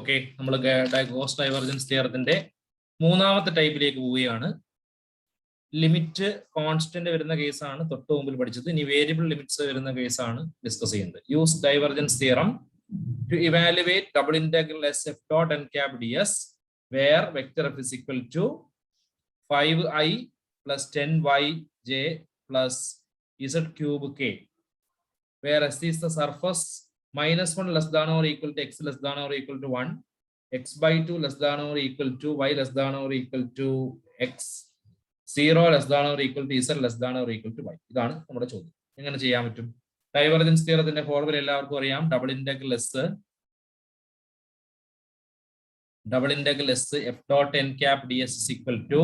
Okay, നമ്മൾ goes divergence തിയറത്തിന്റെ മൂന്നാമത്തെ ടൈപ്പിലേക്ക് പോവുകയാണ്. ലിമിറ്റ് കോൺസ്റ്റന്റ് വരുന്ന കേസാണ് തൊട്ട് മുമ്പിൽ പഠിച്ചത്. ഇനി വേരിയബിൾ ലിമിറ്റ്സ് വരുന്ന കേസാണ് ഡിസ്കസ് ചെയ്യുന്നത്. Use divergence theorem to evaluate double integral S F dot N cap D S where vector F is equal to 5i plus 10yj plus z cube k, where s is the surface -1 less than or equal to x less than or equal to 1, x by 2 less than or equal to y less than or equal to x, 0 less than or equal to z less than or equal to y. ഇതാണ് നമ്മുടെ ചോദ്യം. എങ്ങനെ ചെയ്യാൻ പറ്റും? Divergence തിയറത്തിന്റെ formula എല്ലാവർക്കും അറിയാം. Double integral S F dot N cap D S is equal to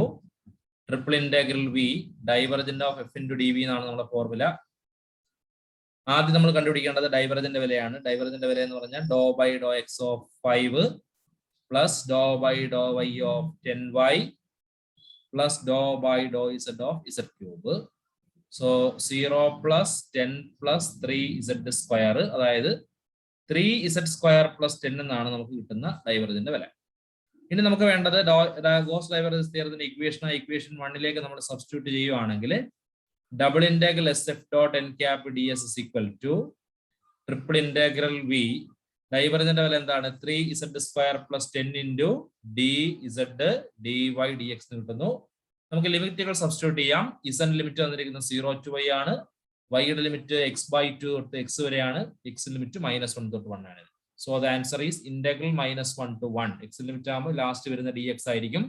triple integral V divergent of F into D V എന്നാണ് നമ്മുടെ ഫോർമുല. ആദ്യം നമ്മൾ കണ്ടുപിടിക്കേണ്ടത് ഡൈവർജന്റ് വിലയാണ്. ഡൈവർജന്റ് വില എന്ന് പറഞ്ഞാൽ ഡോ by Dr X of 5 plus Dr by Dr Y of 10y plus Dr by Dr Z of Z cube. So 0 plus 10 plus 3z square, അതായത് 3z സ്ക്വയർ പ്ലസ് 10 എന്നാണ് നമുക്ക് കിട്ടുന്ന ഡൈവർജന്റ് വില. ഇനി നമുക്ക് വേണ്ടത് ഗോസ് ഡൈവർജൻസ് തിയറത്തിന്റെ ഇക്വേഷൻ 1ലേക്ക് നമ്മൾ സബ്സ്റ്റിറ്റ്യൂട്ട് ചെയ്യുവാണെങ്കിൽ double integral S F dot N cap D S is equal to triple integral V divergent വില എന്താണ്? 3z square plus 10 into dz dy dx കിട്ടുന്നു. നമുക്ക് ലിമിറ്റുകൾ സബ്സ്റ്റിറ്റ്യൂട്ട് ചെയ്യാം. ഇസഡ് ലിമിറ്റ് വന്നിരിക്കുന്നത് 0 to y ആണ്. വൈയുടെ ലിമിറ്റ് x by 2 തൊട്ട് x വരെയാണ്. x ലിമിറ്റ് -1 തൊട്ട് 1 ആണ്. So the answer is integral -1 to 1. x limit ആകുമ്പോൾ ലാസ്റ്റ് വരുന്ന dx ആയിരിക്കും.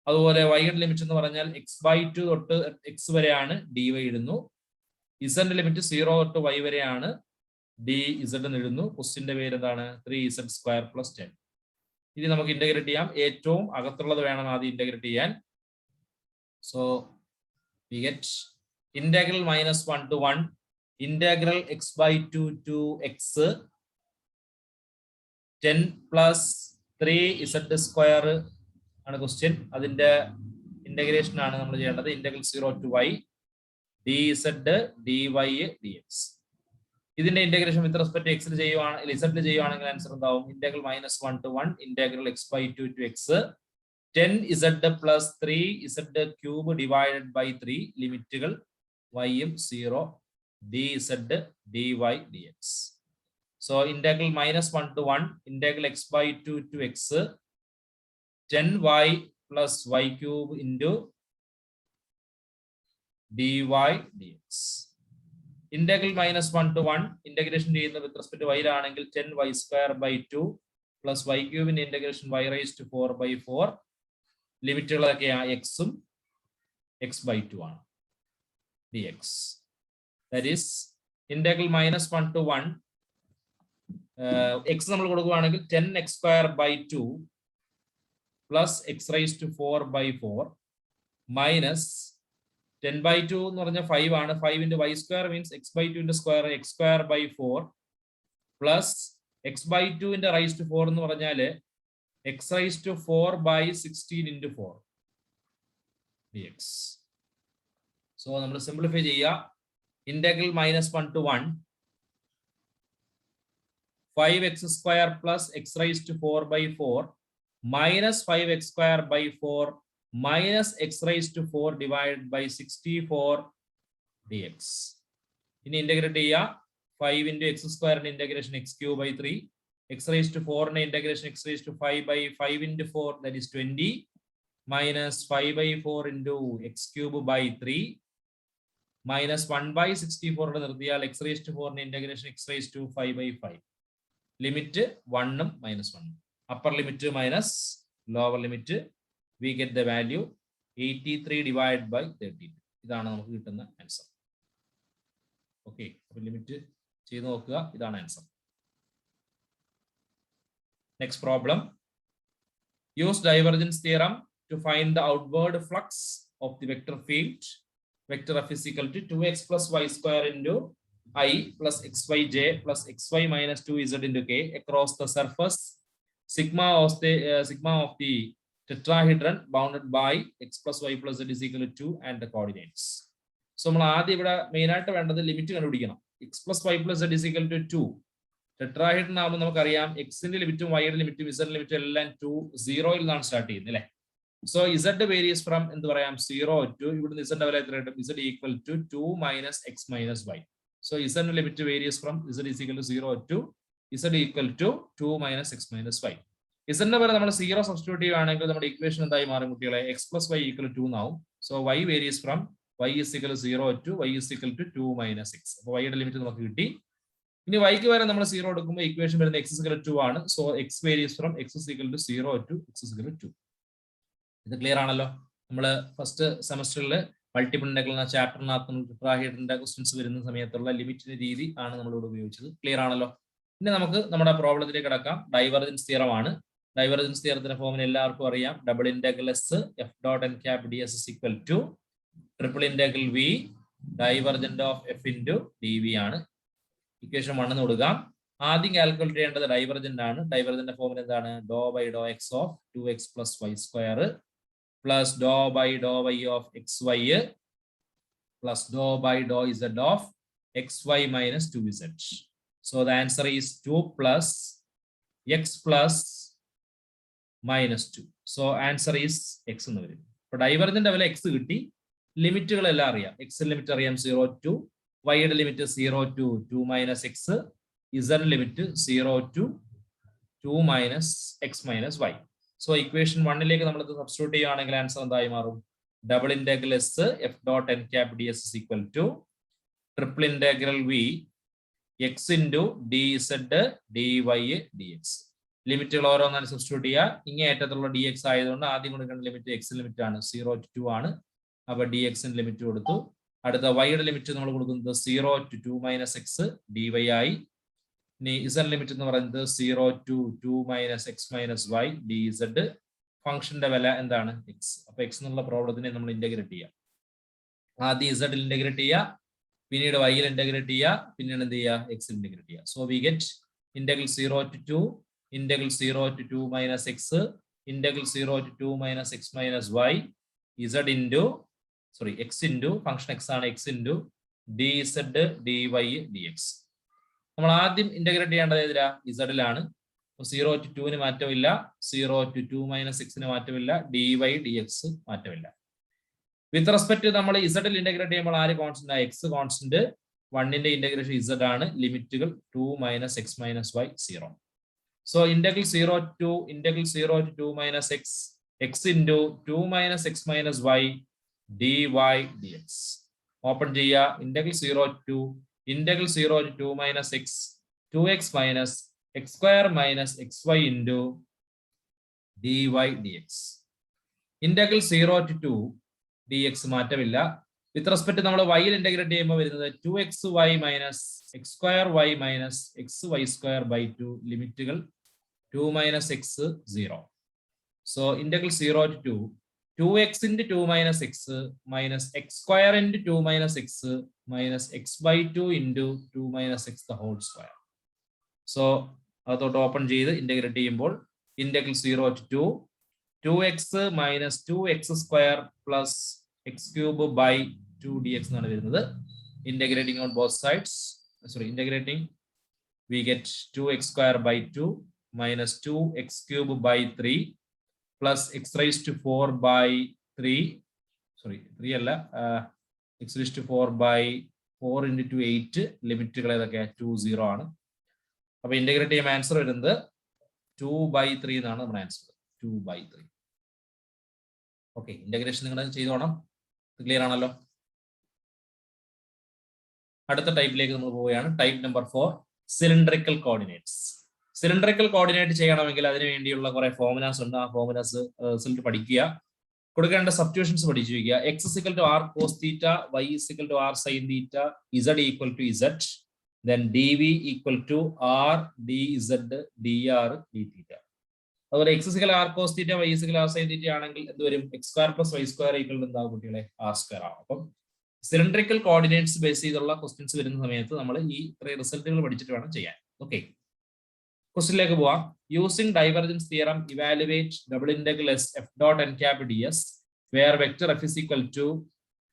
അതുപോലെ വൈയുടെ ലിമിറ്റ് എന്ന് പറഞ്ഞാൽ x by 2 തൊട്ട് x വരെയാണ്, dy ഇടുന്നു. ഇസഡ് ലിമിറ്റ് 0 തൊട്ട് y വരെയാണ്, dz ഇടുന്നു. ക്വസ്റ്റ്യന്റെ പേര് എന്താണ്? 3z square plus 10. ഇനി നമുക്ക് ഇന്റഗ്രേറ്റ് ചെയ്യാം. ഏറ്റവും അകത്തുള്ളത് വേണം ആദ്യം ഇന്റഗ്രേറ്റ് ചെയ്യാൻ. So we get integral -1 to 1 integral x by 2 to x 10 plus 3z square ആണ് ക്വസ്റ്റ്യൻ. അതിന്റെ ഇന്റഗ്രേഷൻ ആണ് നമ്മൾ ചെയ്യേണ്ടത്. Integral 0 to y dz dy dx. ഇതിന്റെ ഇന്റഗ്രേഷൻ വിത്ത് റെസ്പെക്ട് x ചെയ്യുവാണെങ്കിൽ z ചെയ്യുവാണെങ്കിൽ ആൻസർ എന്താവും? Integral -1 to 1 integral x by 2 to x 10z plus 3z cube divided by 3 ലിമിറ്റുകൾ y ഉം 0 dz dy dx. So integral -1 to 1 integral x by 2 to x 10y plus y cube into dy dx. Integral -1 to 1 integration ചെയ്യുന്നത് with respect to y ആണെങ്കിൽ 10y square by 2 plus y cube in integration y raised to 4 by 4. ലിമിറ്റുകളൊക്കെ x ഉം x by 2 ആണ് dx. That is integral -1 to 1 x നമ്മൾ കൊടുക്കുകയാണെങ്കിൽ 10x square by 2 plus x raised to 4 by 4 minus 10 by 2 എന്ന് പറഞ്ഞാൽ 5 ആണ്. 5 into y square means x by 2 into square x square by 4 plus x by 2 into raised to 4 എന്ന് പറഞ്ഞാൽ x raised to 4 by 16 into 4 dx. So നമ്മൾ simplify ചെയ്യുക. Integral -1 to 1 5x square plus x raised to 4 by 4 minus 5x square by 4 minus x raised to 4 divided by 64 dx. ഇനി integrate ചെയ്യുക. 5 into x square in integration x cube by 3, x raised to 4 in integration x raised to 5 by 5 into 4, that is 20, minus 5 by 4 into x cube by 3 minus 1 by 64 നിർത്തിയാൽ x raised to 4 in integration x raised to 5 by 5. Limit 1 ഉം -1. Upper limit minus lower limit, we get the value 83 divided by 32. ഇതാണ് നമുക്ക് കിട്ടുന്ന answer. Okay, അപ്പോൾ limit ചെയ്ത് നോക്കുക. ഇതാണ് answer. Next problem. Use divergence theorem to find the outward flux of the vector field. Vector f is equal to 2x plus y square into I plus xyj plus xy minus 2z into k across the surface sigma of the tetrahedron bounded by x plus y plus z is equal to 2 and the coordinates. So നമ്മൾ ആദ്യം ഇവിടെ main ആയിട്ട് വേണ്ടത് limit കണ്ടുപിടിക്കണം. x plus y plus z is equal to 2 ടെട്രാഹീഡ്രൻ ആകുമ്പോൾ നമുക്കറിയാം എക്സിന്റെ ലിമിറ്റും വൈയുടെ ലിമിറ്റും ഇസഡ് ലിമിറ്റും എല്ലാം 0 നിന്നാണ് സ്റ്റാർട്ട് ചെയ്യുന്നത് അല്ലേ. സോ ഇസഡ് വേരിയസ് ഫ്രം എന്ത് പറയാം 0 to ഇവിടുന്ന് ഇസഡ് വില എത്ര കിട്ടും Z equal to 2 minus X minus Y. So Z limit varies from Z is equal to 0 to Z equal to 2 minus X minus Y. ഇസഡിന്റെ പോലെ നമ്മൾ 0 സബ്സ്റ്റിറ്റ്യൂട്ട് ചെയ്യുകയാണെങ്കിൽ നമ്മുടെ ഇക്വേഷൻ എന്തായി മാറും കുട്ടികളെ X plus Y equal to 2 എന്നാവും. So Y varies from y is equal to 0 to y is equal to 2 minus x. അപ്പോൾ വൈയുടെ ലിമിറ്റ് നമുക്ക് കിട്ടി. ഇനി വൈക്ക് വരെ നമ്മൾ 0 എടുക്കുമ്പോൾ ഇക്വേഷൻ വരുന്നത് x is equal to 2 ആണ്. So x varies from x is equal to 0 to x is equal to 2. ഇത് ക്ലിയർ ആണല്ലോ. നമ്മൾ ഫസ്റ്റ് സെമസ്റ്ററിൽ മൾട്ടിപ്പിൾ ഇന്റഗ്രൽ എന്ന ചാപ്റ്ററിനകത്ത് ടെട്രാഹീഡ്രന്റെ ക്വസ്റ്റ്യൻസ് വരുന്ന സമയത്തുള്ള ലിമിറ്റിന്റെ രീതി ആണ് നമ്മളിവിടെ ഉപയോഗിച്ചത്. ക്ലിയർ ആണല്ലോ. ഇനി നമുക്ക് നമ്മുടെ പ്രോബ്ലത്തിലേക്ക് കിടക്കാം. ഡൈവർജൻസ് തിയറം ആണ്. ഡൈവർജൻസ് തിയറത്തിന്റെ ഫോമിന് എല്ലാവർക്കും അറിയാം. Double integral S F dot N cap D S is equal to triple integral V divergent of F into D V ആണ്. ഇക്വേഷൻ 1 കൊടുക്കാം. ആദ്യം കാൽക്കുലേറ്റ് ചെയ്യേണ്ടത് ഡൈവർജന്റ് ആണ്. ഡൈവർജന്റ് ഫോമിൽ എന്താണ് doe by Dr X of 2x plus Y square plus Dr by Dr Y of X Y plus Dr by Dr Z of X Y minus 2z. So the answer is 2 plus X plus minus 2. So answer is X എന്ന് വരും. അപ്പൊ divergent വില X കിട്ടി. ലിമിറ്റുകളെല്ലാം അറിയാം. X limit അറിയാം 0 to വൈയുടെ limit 0 to 2 minus X, Z limit 0 to 2 minus X minus Y. So equation 1ലേക്ക് നമ്മൾ സബ്സ്റ്റിറ്റ്യൂട്ട് ചെയ്യുകയാണെങ്കിൽ ആൻസർ എന്തായി മാറും double integral S F dot N cap D S is equal to triple integral V X into D Z D Y D X. ലിമിറ്റുകൾ ഓരോന്നാണ് substitute ചെയ്യുക. ഇങ്ങനെ ഏറ്റത്തുള്ള D X ആയതുകൊണ്ട് ആദ്യം കൊടുക്കേണ്ട ലിമിറ്റ് എക്സ് ലിമിറ്റ് ആണ് 0 to 2 ആണ്. അപ്പൊ ഡി എക്സിന് ലിമിറ്റ് കൊടുത്തു. അടുത്ത വൈയുടെ ലിമിറ്റ് നമ്മൾ കൊടുക്കുന്നത് 0 to 2 minus X D Y ആയി. ഇനി ഇസഡ് ലിമിറ്റ് എന്ന് പറയുന്നത് 0 to 2 minus X minus Y D Z. ഫംഗ്ഷന്റെ വില എന്താണ് എക്സ്. അപ്പൊ എക്സ് എന്നുള്ള പ്രോബ്ലത്തിനെ നമ്മൾ ഇന്റഗ്രേറ്റ് ചെയ്യാം. ആദ്യം ഇസഡിൽ ഇന്റഗ്രേറ്റ് ചെയ്യുക, പിന്നീട് വൈയിൽ ഇന്റഗ്രേറ്റ് ചെയ്യുക, പിന്നീട് എന്ത് ചെയ്യുക എക്സിൽ ഇന്റഗ്രേറ്റ് ചെയ്യുക. So we get integral 0 to 2 integral 0 to 2 minus X integral 0 to 2 minus X minus Y Z into x into function x ആണ് x into D Z D Y D X. നമ്മൾ ആദ്യം integrate ചെയ്യേണ്ടത് ഏതിലാ ഇസഡിലാണ്. 0 to 2 മാറ്റമില്ല, 0 to 2 minus എക്സിന് മാറ്റമില്ല, D Y D X മാറ്റമില്ല. With respect നമ്മൾ ഇസഡിൽ integrate ചെയ്യുമ്പോൾ ആര് കോൺസ്റ്റന്റ് എക്സ് കോൺസ്റ്റന്റ്. 1ന്റെ ഇന്റഗ്രേഷൻ ഇസഡ് ആണ്. ലിമിറ്റുകൾ 2 minus X minus y 0. So integral 0 to 2 minus x x into 2 minus X minus y dy dx. Open ചെയ്യുക. Integral 0 to 2 minus x 2x minus X square minus X y into dy dx. Integral 0 to 2 dx മാറ്റമില്ല. With respect നമ്മൾ വൈയിൽ integrate ചെയ്യുമ്പോൾ വരുന്നത് 2xy minus X square Y minus X Y square by 2. ലിമിറ്റുകൾ 2 minus X 0. So integral 0 to 2x into 2 minus x minus x square into 2 minus x minus x by 2 into 2 minus x the whole square. So അതോട്ട് open ചെയ്ത് integrate ചെയ്യുമ്പോൾ integral 0 to 2x minus 2x square plus x cube by 2 dx എന്നാണ് വരുന്നത്. Integrating on both sides, integrating we get 2x square by 2 minus 2x cube by 3 plus x raised to 4 by 3, 3 അല്ല, x raised to 4 by 4 into 8. ലിമിറ്റുകൾ ഏതൊക്കെ 2 0 ആണ്. അപ്പൊ integrate ചെയ്യുമ്പോൾ answer വരുന്നത് 2/3 എന്നാണ് നമ്മുടെ ആൻസർ. 2/3. ഓക്കെ, ഇന്റഗ്രേഷൻ നിങ്ങൾ ചെയ്തോണം. ക്ലിയർ ആണല്ലോ. അടുത്ത ടൈപ്പിലേക്ക് നമ്മൾ പോവുകയാണ്. Type number 4 cylindrical coordinates. Cylindrical coordinate ചെയ്യണമെങ്കിൽ അതിന് വേണ്ടിയുള്ള കുറെ ഫോർമുലാസ് ഉണ്ട്. ആ ഫോർമുലാസ് റിസൾട്ട് പഠിക്കുക. കൊടുക്കേണ്ട സബ്സ്റ്റിറ്റ്യൂഷൻസ് പഠിച്ചു വയ്ക്കുക. x = r cos theta, y = r sin theta, z = z, then dv = r dz dr dθ. അതുപോലെ x = r cos theta, y = r sin theta ആണെങ്കിൽ എന്ത് വരും? x² + y² = എന്താകും കുട്ടികളെ? r² ആവും. അപ്പം സിലിണ്ടറിക്കൽ കോർഡിനേറ്റ്സ് ബേസ് ചെയ്തുള്ള ക്വസ്റ്റ്യൻസ് വരുന്ന സമയത്ത് നമ്മൾ ഈ ഇത്രയും റിസൾട്ടുകൾ പഠിച്ചിട്ട് വേണം ചെയ്യാൻ. ഓക്കെ, ക്വസ്റ്റ്യനിലേക്ക് പോവാം. Using divergence theorem evaluate double integral S F dot N cap D S where vector F is equal to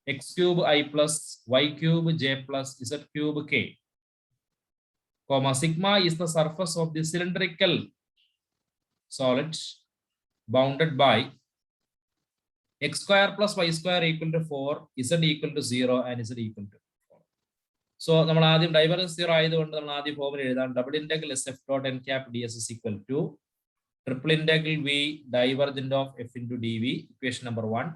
x³ i plus y³ j plus z³ k. comma sigma is the surface of the cylindrical solid bounded by x square plus y square equal to 4, z equal to 0 and z equal to 4. So നമ്മൾ ആദ്യം divergence 0 ആയതുകൊണ്ട് നമ്മൾ ആദ്യം formula എഴുതാം. Double integral S F dot N cap D S is equal to triple integral V divergent of F into D V, equation number 1.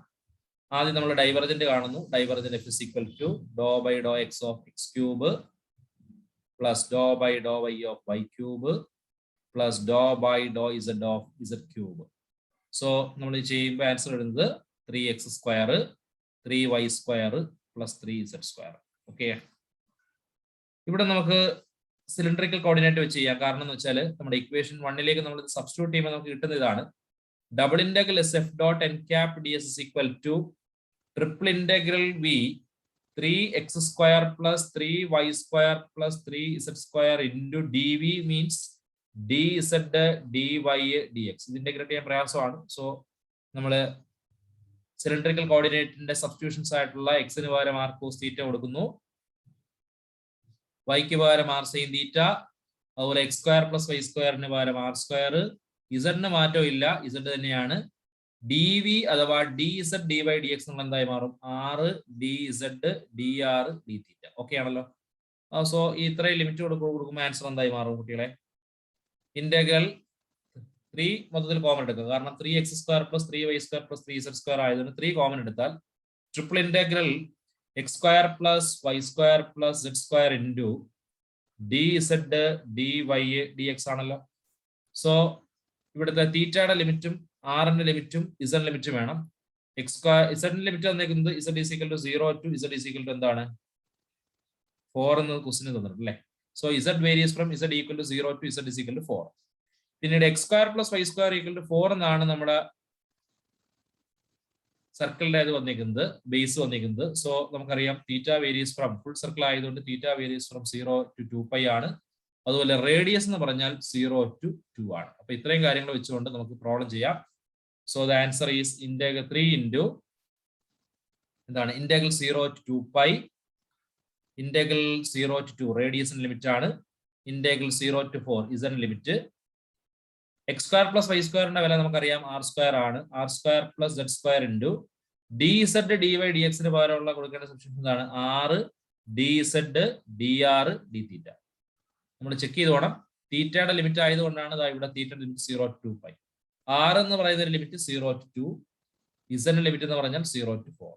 ആദ്യം നമ്മൾ divergent കാണുന്നു. Divergent F is equal to doh by Dr X of X cube plus Dr by Dr Y of Y cube plus Dr by Dr Z of Z cube. So നമ്മൾ ചെയ്യുമ്പോൾ answer ഇടുന്നത് 3x square 3y square plus 3z square. Okay, ഇവിടെ നമുക്ക് cylindrical coordinate വെച്ച് ചെയ്യാം. കാരണം എന്ന് വെച്ചാൽ നമ്മുടെ ഇക്വേഷൻ 1ലേക്ക് നമ്മൾ സബ്സ്റ്റിറ്റ്യൂട്ട് ചെയ്യുമ്പോൾ നമുക്ക് കിട്ടുന്ന ഇതാണ്. Double integral S F dot N cap D S is equal to triple integral V 3x square plus 3y square plus 3z square into D V means dz dy dx. ഇത് integrate ചെയ്യാൻ പ്രയാസമാണ്. So നമ്മള് cylindrical കോർഡിനേറ്റിന്റെ substitutions ആയിട്ടുള്ള എക്സിന് പകരം R cos theta കൊടുക്കുന്നു, വൈക്ക് പകരം ആർ സൈൻ തീറ്റ, അതുപോലെ എക്സ് സ്ക്വയർ പ്ലസ് വൈ സ്ക്വയറിന് പകരം ആർ സ്ക്വയർ. ഇസഡിന് മാറ്റവും ഇല്ല, ഇസഡ് തന്നെയാണ്. ഡി വി അഥവാ d Z D Y D X നമ്മൾ എന്തായി മാറും? R d Z d r d theta. Okay ആണല്ലോ. സോ ഈ ഇത്രയും ലിമിറ്റ് കൊടുക്കുമ്പോൾ ആൻസർ എന്തായി മാറും കുട്ടികളെ? ഇന്റഗ്രൽ 3 മൊത്തത്തിൽ കോമൺ എടുക്കുക. കാരണം 3x square plus 3y square plus 3z square ആയതുകൊണ്ട് 3 കോമൺ എടുത്താൽ triple integral x square plus Y square plus z square into D Z D Y D x ആണല്ലോ. സോ ഇവിടുത്തെ തീറ്റയുടെ ലിമിറ്റും ആറിന്റെ ലിമിറ്റും ഇസഡ് ലിമിറ്റും വേണം. എക്സ് സ്ക്വയർ ഇസഡിന്റെ ലിമിറ്റ് തന്നേക്കുന്നത് z is equal to 0 to Z is equal to എന്താണ്? 4 എന്ന് ക്വസ്റ്റിന് തന്നിട്ടുണ്ട് അല്ലേ. So z varies from z equal to 0 to Z is equal to 4. പിന്നീട് X square plus Y square equal to 4 എന്നാണ് നമ്മുടെ സർക്കിളിന്റെ ഇത് വന്നിരിക്കുന്നത്, ബേസ് വന്നിരിക്കുന്നത്. സോ നമുക്കറിയാം തീറ്റ വേരിയസ് ഫ്രം ഫുൾ സർക്കിൾ ആയതുകൊണ്ട് തീറ്റ വേരിയസ് ഫ്രം 0 ടു 2π ആണ്. അതുപോലെ റേഡിയസ് എന്ന് പറഞ്ഞാൽ 0 ടു 2 ആണ്. അപ്പൊ ഇത്രയും കാര്യങ്ങൾ വെച്ചുകൊണ്ട് നമുക്ക് പ്രോബ്ലം ചെയ്യാം. So the answer is integral 3 into എന്താണ്? ഇന്റഗ്രൽ 0 ടു 2π, ഇന്റഗ്രൽ 0 ടു 2 റേഡിയസിന് ലിമിറ്റ് ആണ്, integral 0 to 4 z limit. X square plus y സ്ക്വയറിന്റെ വില നമുക്കറിയാം ആർ സ്ക്വയർ ആണ്. R square plus z square into D Z D Y d എക്സിന് പകരമുള്ള കൊടുക്കേണ്ട സബ്സ്റ്റിറ്റ്യൂഷൻ ആണ് 6 d Z d r d theta. നമ്മൾ ചെക്ക് ചെയ്ത് പോകണം. തീറ്റയുടെ ലിമിറ്റ് ആയതുകൊണ്ടാണ് ഇവിടെ തീറ്റയുടെ ലിമിറ്റ് 0 ടു 2π. ആർ എന്ന് പറയുന്ന ലിമിറ്റ് 0 ടു 2, ഇസഡ് ലിമിറ്റ് എന്ന് പറഞ്ഞാൽ 0 ടു 4.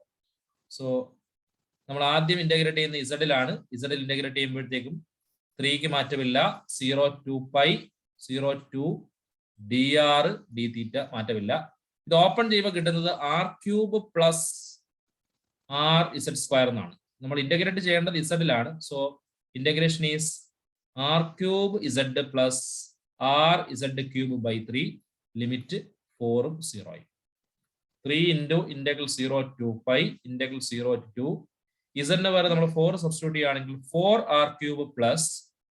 സോ നമ്മൾ ആദ്യം ഇന്റഗ്രേറ്റ് ചെയ്യുന്ന ഇസഡിലാണ്. ഇസഡിൽ ഇന്റഗ്രേറ്റ് ചെയ്യുമ്പോഴത്തേക്കും 3ക്ക് മാറ്റമില്ല, 0 to 2π 0 to d r d theta മാറ്റമില്ല. ഇത് ഓപ്പൺ ചെയ്യുമ്പോൾ കിട്ടുന്നത് r cube plus r z square എന്നാണ്. നമ്മൾ ഇന്റഗ്രേറ്റ് ചെയ്യേണ്ടത് ഇസഡിലാണ്. So integration is r cube z plus r z cube by 3, limit 4ഉം 0. 3 into integral 0 to 2π integral 0 to 2. ഇസഡിന് വരെ നമ്മൾ 4 സബ്സ്റ്റിറ്റ്യൂട്ട് ചെയ്യുകയാണെങ്കിൽ 4 r cube plus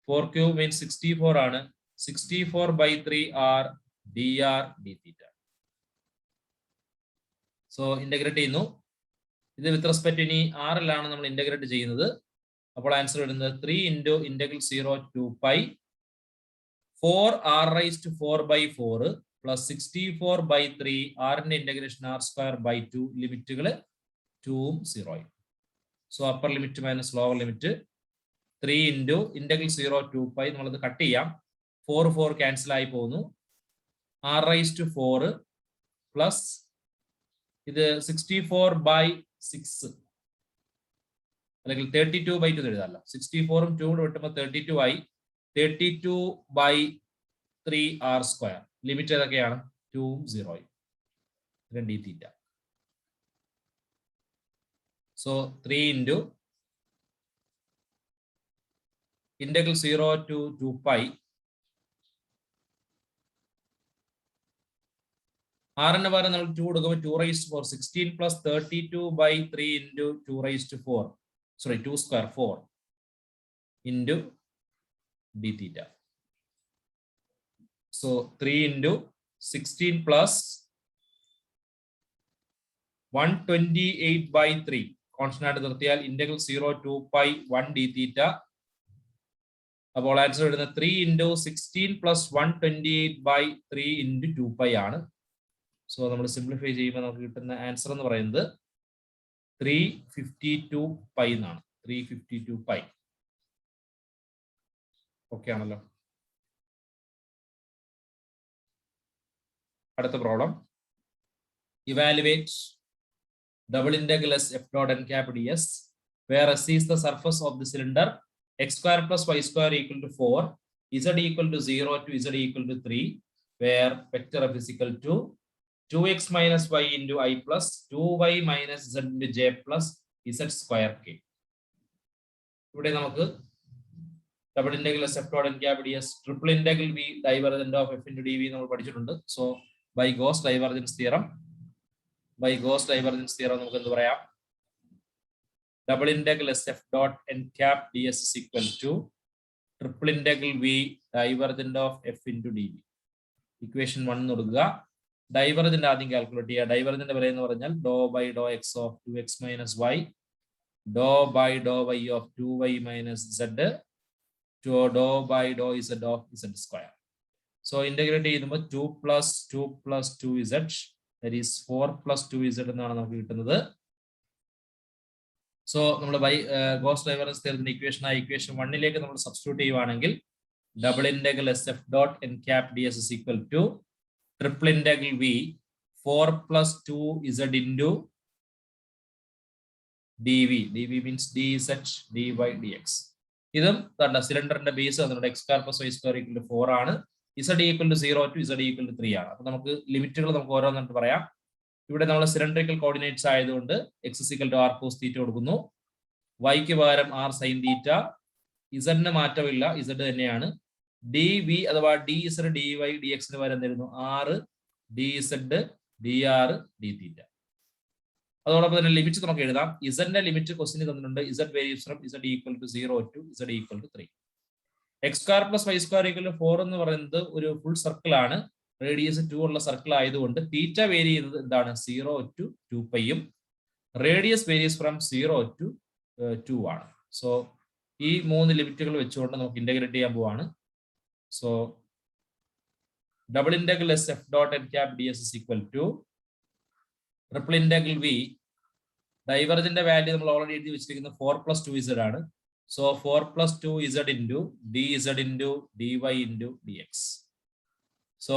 4 cube means 64 ആണ്. 64 by 3 r dr d theta. So integrate ചെയ്യുന്നു. ഇത് വിത്ത് റെസ്പെക്ട് ഇനി ആറിലാണ് നമ്മൾ ഇന്റഗ്രേറ്റ് ചെയ്യുന്നത്. അപ്പോൾ ആൻസർ വരുന്നത് 3 into integral 0 to 2π 4 r raise to 4 by 4 plus 64 by 3 ആറിന്റെ ഇന്റഗ്രേഷൻ r സ്ക്വയർ ബൈ 2, ലിമിറ്റുകൾ 2ഉം 0. So upper limit minus lower limit 3 into integral 0 to 2π നമ്മളത് കട്ട് ചെയ്യാം. 4 ക്യാൻസൽ ആയി പോകുന്നു. r റൈസ് ടു 4 പ്ലസ് ഇത് 64 by 6 അല്ലെങ്കിൽ 32 by 2 എഴുതാമല്ലോ. 64ഉം 2 കൂടെ വിട്ടുമ്പോൾ 32 ആയി. 32 by 3 r സ്ക്വയർ. ലിമിറ്റ് ഏതൊക്കെയാണ്? 2ഉം 0. D theta. So 3 into integral 0 to 2π ആറിന്റെ പകരം നമ്മൾ 2 കൊടുക്കുമ്പോൾ 2 റൈസ് ടു 4 16 പ്ലസ് 32 by 3 into 2 raise to 4 sorry 2 square 4 into D theta. So 3 into 16 പ്ലസ് 128 by 3 കോൺസ്റ്റന്റ് ആയിട്ട് നിർത്തിയാൽ ഇന്റഗ്രൽ 0 ടു 2π 1 ഡി തീറ്റ അപ്പോൾ ആൻസർ വരുന്നത് 3 into 16 plus 128 by 3 into 2 pi ആണ്. സോ നമ്മൾ സിംപ്ലിഫൈ ചെയ്യുമ്പോൾ നമുക്ക് കിട്ടുന്ന ആൻസർ എന്ന് പറയുന്നത് 352 പൈ എന്നാണ്. 352 പൈ. ഓക്കെ ആണല്ലോ. അടുത്ത problem. Evaluate double integral s f dot n cap ds where s is the surface of the cylinder, x square plus y square equal to 4, z equal to 0 to z equal to 3, where vector f is equal to 2x minus y into I plus 2y minus z into j plus z square k. ഇവിടെ നമുക്ക് double integral s f dot n cap ds triple integral v divergent of f into dv നമ്മൾ പഠിച്ചിട്ടുണ്ട്. So by Gauss divergence theorem നമുക്ക് എന്ത് പറയാം? Double integral S F dot N cap D S is equal to triple integral V divergent of F into D V. Equation 1 കൊടുക്കുക. Divergent ആദ്യം calculate ചെയ്യുക. Divergent വില എന്ന് പറഞ്ഞാൽ ഡോ by Dr X of 2x minus y, dou by Dr Y of 2y minus z, dou by Dr Z of z square. So integrate ചെയ്യുമ്പോൾ 2 plus 2z that is 4 plus 2z എന്നാണ് നമുക്ക് കിട്ടുന്നത്. So നമ്മൾ by Gauss divergence തിയറത്തിന്റെ equation ആ equation 1ലേക്ക് നമ്മൾ substitute ചെയ്യുവാണെങ്കിൽ double integral S F dot N cap D S is equal to triple integral V 4 plus 2z into dv. dv means dz dy dx. ഇതും സിലിണ്ടറിന്റെ base തന്നിട്ടുണ്ട്. x square plus y square equal to 4 ആണ്. z equal to 0 to z equal to 3 ആണ്. അപ്പൊ നമുക്ക് ലിമിറ്റുകൾ നമുക്ക് ഓരോന്നിട്ട് പറയാം. ഇവിടെ നമ്മൾ സിലിണ്ടറിക്കൽ കോർഡിനേറ്റ്സ് ആയതുകൊണ്ട് x is equal to r cos θ കൊടുക്കുന്നു. y ക്ക് പകരം r sin θ. z ന് മാറ്റമില്ല, z തന്നെയാണ്. dv അഥവാ dz dy dx ന് പകരം തരുന്നു r dz dr dθ. അതോടൊപ്പം തന്നെ ലിമിറ്റ് നമുക്ക് എഴുതാം. z ന്റെ ലിമിറ്റ് ക്വസ്റ്റ്യൻ തന്നിട്ടുണ്ട്. z varies from z equal to 0 to z equal to 3. x square plus y square equal to 4 എന്ന് പറയുന്നത് ഒരു ഫുൾ സർക്കിൾ ആണ്. റേഡിയസ് 2 ഉള്ള സർക്കിൾ ആയതുകൊണ്ട് തീറ്റ വേരി ചെയ്യുന്നത് എന്താണ്? 0 to 2 പൈയും റേഡിയസ് വേരീസ് ഫ്രം 0 to 2 ആണ്. സോ ഈ 3 ലിമിറ്റുകൾ വെച്ചുകൊണ്ട് നമുക്ക് ഇന്റഗ്രേറ്റ് ചെയ്യാൻ പോവാണ്. So double integral S F dot N cap D S is equal to triple integral v ഡൈവർജന്റെ വാല്യൂ നമ്മൾ ഓൾറെഡി എഴുതി വെച്ചിരിക്കുന്നത് 4 plus 2z ആണ്. So 4 plus 2z into dz into dy into dx. So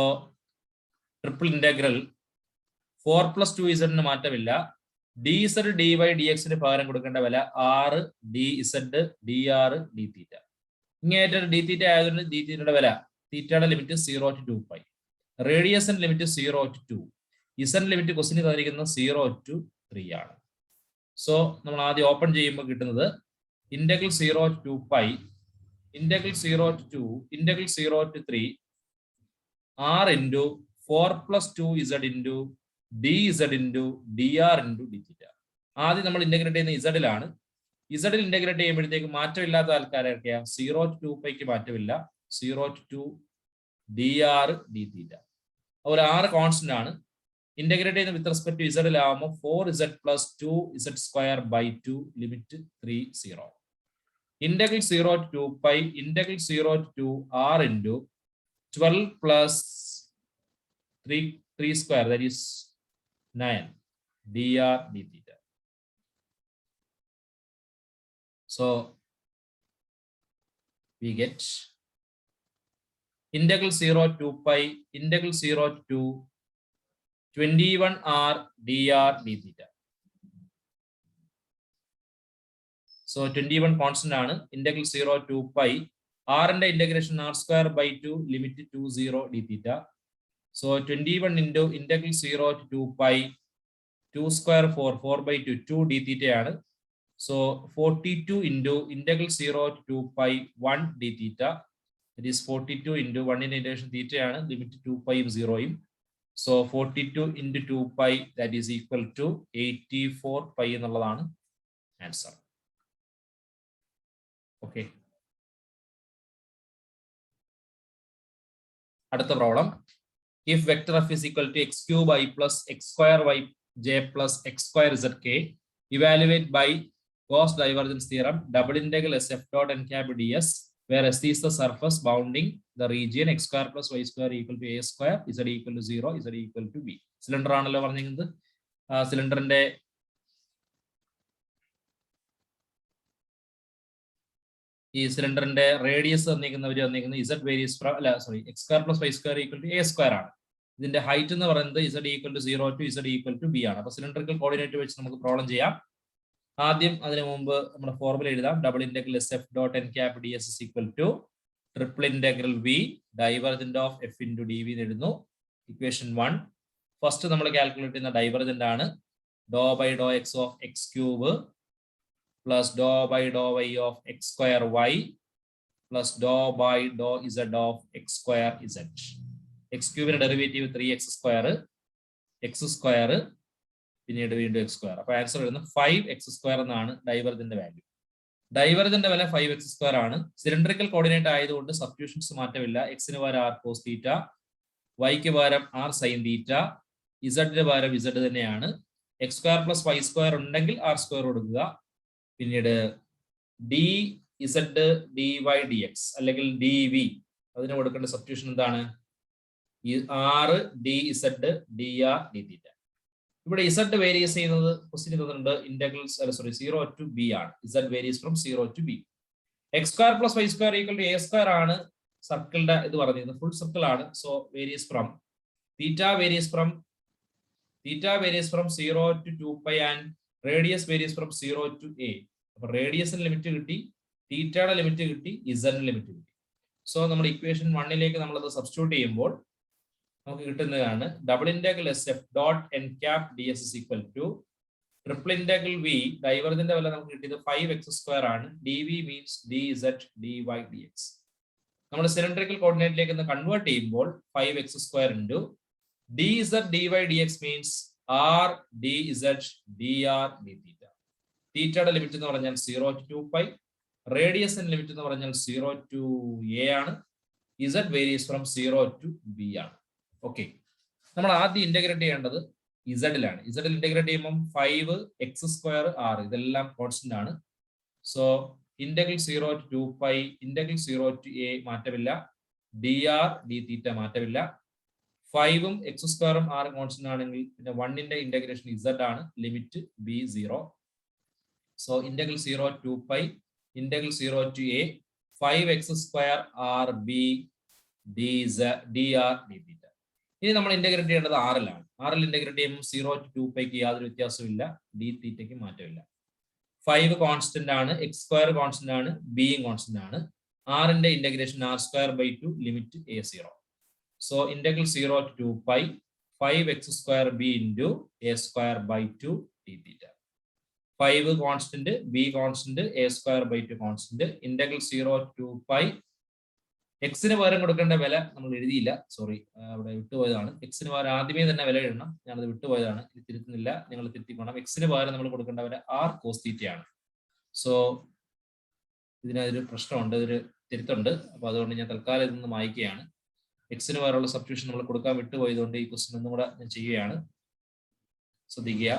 triple integral 4 plus 2z ന് മാറ്റമില്ല. dz dy dx ന് പകരം കൊടുക്കേണ്ട വില r dz dr dθ. ഇങ്ങേറ്റ dθ ആയതുകൊണ്ട് dθയുടെ വില തീറ്റയുടെ ലിമിറ്റ് 0 to 2 പൈ. റേഡിയസിന്റെ limit 0 to 2. z limit question തന്നിരിക്കുന്നത് 0 to 3 ആണ്. സോ നമ്മൾ ആദ്യം ഓപ്പൺ ചെയ്യുമ്പോൾ കിട്ടുന്നത് integral 0 to 2 pi, integral 0 to 2, integral 0 to 3, r into 4 plus 2z into dz into dr into dθ. ആദ്യം നമ്മൾ ഇന്റഗ്രേറ്റ് ചെയ്യുന്ന ഇസഡിലാണ്. ഇസഡിൽ ഇന്റഗ്രേറ്റ് ചെയ്യുമ്പോഴത്തേക്ക് മാറ്റമില്ലാത്ത ആൾക്കാരൊക്കെയാ 0 to 2 പൈക്ക് മാറ്റമില്ല, 0 to 2 dr dθ. അതുപോലെ r കോൺസ്റ്റന്റ് ആണ്. ഇന്റഗ്രേറ്റ് ചെയ്യുന്ന വിത്ത് റെസ്പെക്ട് ടു ഇസഡിലാവുമ്പോൾ 4z plus 2z square by 2 limit 3 0. Integral 0 to 2 pi, integral 0 to 2 r into 12 plus 3 square, that is 9 dr dθ. So we get integral 0 to 2 pi, integral 0 to 21 r dr dθ. So 21 constant ആണ്. Integral 0 to 2 pi, r ന്റെ integration r square by 2 limit 2 0 dθ. So 21 into integral 0 to 2 pi 2 square 4 by 2 2 dθ ആണ്. So 42 into integral 0 to 2 pi 1 dθ. That is 42 into 1 ന്റെ integration θ ആണ്. Limit 2 pi 0യും. So 42 into 2 pi that is equal to 84 pi എന്നുള്ളതാണ് answer. Okay, അടുത്ത problem. If vector F is equal to X cube I plus X square Y J plus X square Z K, evaluate by Gauss divergence theorem double integral S F dot N cap D S where S is the surface bounding the region x square plus y square equal to a square, z equal to 0, z equal to b. Cylinder ആണല്ലോ പറഞ്ഞിരിക്കുന്നത്. സിലിണ്ടറിന്റെ ഈ സിലിണ്ടറിന്റെ radius തന്നിരിക്കുന്നത് Z varies from X square plus Y square equal to A square ആണ്. ഇതിന്റെ height എന്ന് പറയുന്നത് Z equal to 0 to Z equal to B ആണ്. അപ്പൊ സിലിണ്ടറിക്കൽ കോർഡിനേറ്റ് വെച്ച് നമുക്ക് പ്രോബ്ലം ചെയ്യാം. ആദ്യം അതിനു മുമ്പ് നമ്മുടെ ഫോർമുല എഴുതാം. Double integral S F dot N cap D S equal to triple integral V divergent of F into D v എഴുതുന്നു. ഇക്വേഷൻ 1 ഫസ്റ്റ് നമ്മൾ കാൽക്കുലേറ്റ് ചെയ്യുന്ന ഡൈവർജന്റ് ആണ്. Dou by Dr X of X cube plus dou by dou y of x square y plus dou by dou z of x square z. x cube derivative 3x square x square പിന്നീട് വീണ്ടും x square. അപ്പോൾ answer വരുന്നത് 5x square എന്നാണ് divergent value. Divergent വില 5x square ആണ്. Cylindrical coordinate ആയതുകൊണ്ട് substitutions മാറ്റമില്ല. x ന് പകരം r cos തീറ്റ, y ക്ക് പകരം r sin തീറ്റ, z ന് പകരം z തന്നെയാണ്. x square plus y square ഉണ്ടെങ്കിൽ r square കൊടുക്കുക. പിന്നീട് d Z D Y D x അല്ലെങ്കിൽ ഡി വി അതിന് കൊടുക്കേണ്ട സബ്സ്റ്റിറ്റ്യൂഷൻ എന്താണ്? R d Z d r d theta. ഇവിടെ ഇസഡ് വേരിയസ് ചെയ്യുന്നത് ക്വസ്റ്റ്യൻ തന്നിട്ടുണ്ട്. ഇന്റഗ്രൽ 0 ടു ബി ആണ്. Z varies from 0 to b. X square plus Y square equal to A square ആണ് സർക്കിളിന്റെ ഇത് പറഞ്ഞിരുന്നത്. ഫുൾ സർക്കിൾ ആണ്. So varies from theta varies from 0 to 2π and radius varies from 0 to a. അപ്പൊ റേഡിയസിന് limit കിട്ടി, തീറ്റയുടെ ലിമിറ്റ് കിട്ടി, ഇസഡിന് ലിമിറ്റ് കിട്ടി. സോ നമ്മുടെ ഇക്വേഷൻ 1ലേക്ക് നമ്മളത് സബ്സ്റ്റിറ്റ്യൂട്ട് ചെയ്യുമ്പോൾ നമുക്ക് കിട്ടുന്നതാണ് double integral S F dot N cap D S equal to triple integral V divergent വില നമുക്ക് കിട്ടിയത് 5x square ആണ്. D V means D Z D Y D X. നമ്മുടെ സിലിണ്ടറിക്കൽ കോർഡിനേറ്റിലേക്ക് ഒന്ന് കൺവേർട്ട് ചെയ്യുമ്പോൾ 5x square into D Z D Y D X means R D Z d r d തീറ്റ. തീറ്റയുടെ limit എന്ന് പറഞ്ഞാൽ 0 ടു 2π, റേഡിയസിന്റെ ലിമിറ്റ് എന്ന് പറഞ്ഞാൽ 0 ടു a ആണ്. Z varies from 0 to b ആണ്. ഓക്കെ, നമ്മൾ ആദ്യം ഇന്റഗ്രേറ്റ് ചെയ്യേണ്ടത് ഇസഡിലാണ്. ഇസഡിൽ ഇന്റഗ്രേറ്റ് ചെയ്യുമ്പോൾ 5x square r ഇതെല്ലാം കോൺസ്റ്റന്റ് ആണ്. So integral 0 to 2π, integral 0 to a മാറ്റമില്ല, ഡി ആർ ഡി തീറ്റ മാറ്റമില്ല. 5ഉം എക്സ് സ്ക്വയറും r കോൺസ്റ്റന്റ് ആണെങ്കിൽ പിന്നെ 1ന്റെ ഇന്റഗ്രേഷൻ z ആണ്, limit b 0. So integral 0 to 2π, integral 0 to a, 5x square r b d r d theta. ഇനി നമ്മൾ ഇന്റഗ്രേറ്റ് ചെയ്യേണ്ടത് ആറിലാണ്. ആറിൽ ഇന്റഗ്രേറ്റ് ചെയ്യുമ്പോൾ 0 ടു 2πക്ക് യാതൊരു വ്യത്യാസവും ഇല്ല, ഡി തീറ്റയ്ക്ക് മാറ്റമില്ല. 5 കോൺസ്റ്റന്റ് ആണ്, എക്സ് സ്ക്വയർ കോൺസ്റ്റന്റ് ആണ്, ബിയും കോൺസ്റ്റന്റ് ആണ്. ആറിന്റെ integration r square by 2 limit a 0. So integral 0 to 2π 5x square b into a square by 2 d theta. 5 constant, b constant, a square by 2 constant. Integral 0 to 2π എക്സിന് പകരം കൊടുക്കേണ്ട വില നമ്മൾ എഴുതിയില്ല, സോറി, അവിടെ വിട്ടുപോയതാണ്. എക്സിന് പകരം ആദ്യമേ തന്നെ വില എഴുതണം, ഞാനത് വിട്ടുപോയതാണ്, ഇത് തിരുത്തുന്നില്ല, നിങ്ങൾ തിരുത്തിക്കണം. എക്സിന് പകരം നമ്മൾ കൊടുക്കേണ്ട വില r cos തീറ്റയാണ്. സോ ഇതിനൊരു പ്രശ്നമുണ്ട്, ഇതൊരു തിരുത്തുണ്ട്. അപ്പൊ അതുകൊണ്ട് ഞാൻ തൽക്കാലം ഇതൊന്ന് മായ്ക്കുകയാണ്. എക്സിന് പകരമുള്ള സബ്സ്റ്റിറ്റ്യൂഷൻ നമ്മൾ കൊടുക്കാൻ വിട്ടുപോയതുകൊണ്ട് ഈ ക്വസ്റ്റ്യൻ ഒന്നും കൂടെ ഞാൻ ചെയ്യുകയാണ്, ശ്രദ്ധിക്കുക.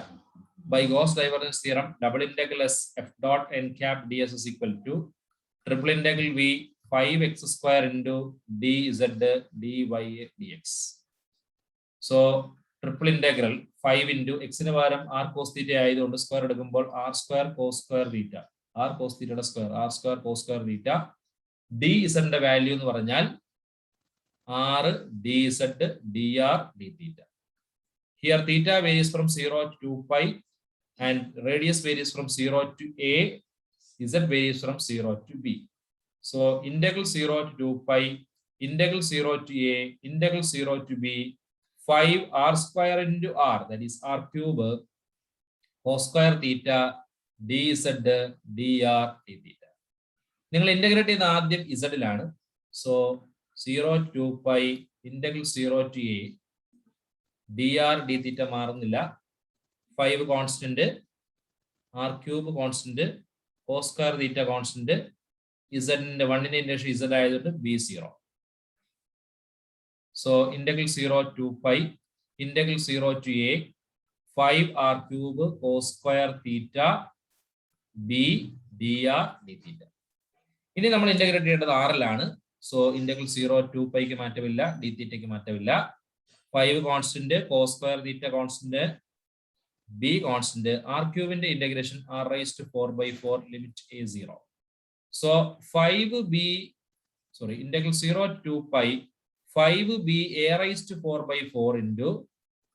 By Gauss divergence theorem double integral S F dot N cap D S is equal to triple integral V 5x square into dz dy dx. So triple integral 5 into x ന് പകരം r cos theta ആയതുകൊണ്ട് square എടുക്കുമ്പോൾ r square cos square theta, r cos theta square, r square cos square theta. dz ന്റെ value എന്ന് പറഞ്ഞാൽ r dz dr d theta. Here theta varies from 0 to 2π and radius varies from 0 to a, z varies from 0 to b. So integral 0 to 2π, integral 0 to a, integral 0 to b, 5 r square into r, that is r cube, cos square theta, dz dr d theta. നിങ്ങൾ integrate ചെയ്യുന്ന ആദ്യം ഇസഡിലാണ്. So 0 to 2π, integral 0 to a, dr d theta മാറുന്നില്ല. 5 constant, r cube constant, cos square theta constant. ഇസഡിന്റെ 1ന്റെ integration z ആയതുകൊണ്ട് b0. So integral 0 to 2π, integral 0 to a, 5r cube cos square theta b dr d theta. ഇനി നമ്മൾ integrate ചെയ്യേണ്ടത് ആറിലാണ്. So integral 0 2 പൈക്ക് മാറ്റമില്ല, D തീറ്റയ്ക്ക് മാറ്റമില്ല. 5 constant, cos square theta constant, b constant, r ക്യൂബിന്റെ integration r raised to 4/4 limit a 0. So 5b integral 0 to pi 5b a raised to 4/4 into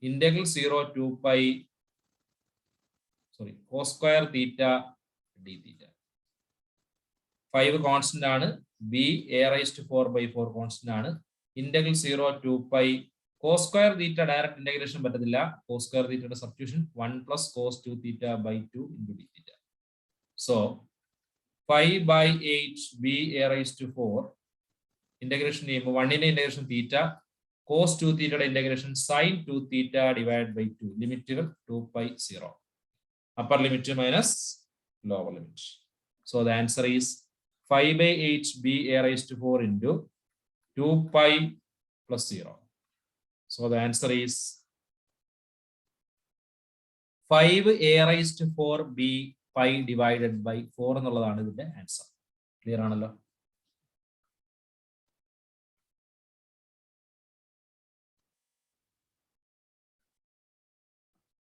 integral 0 to pi cos square theta d theta. 5 constant ആണ്, b a raised to 4/4 constant ആണ്. integral 0 to pi cos square theta direct integration പറ്റത്തില്ല. cos square theta substitution 1 plus cos 2 theta by 2 into d theta. So 5/8 b a raised to 4 integration ചെയ്യുമ്പോൾ 1 ന്റെ integration theta, cos 2 theta integration sin 2 theta divided by 2. ലിമിറ്റുകൾ 2 pi 0. Upper limit minus lower limit. So the answer is 5/8 b a raised to 4 into 2 pi plus 0. So the answer is 5 a raised to 4 b pi divided by 4 എന്നുള്ളതാണ് ഇതിന്റെ answer. Clear ആണല്ലോ?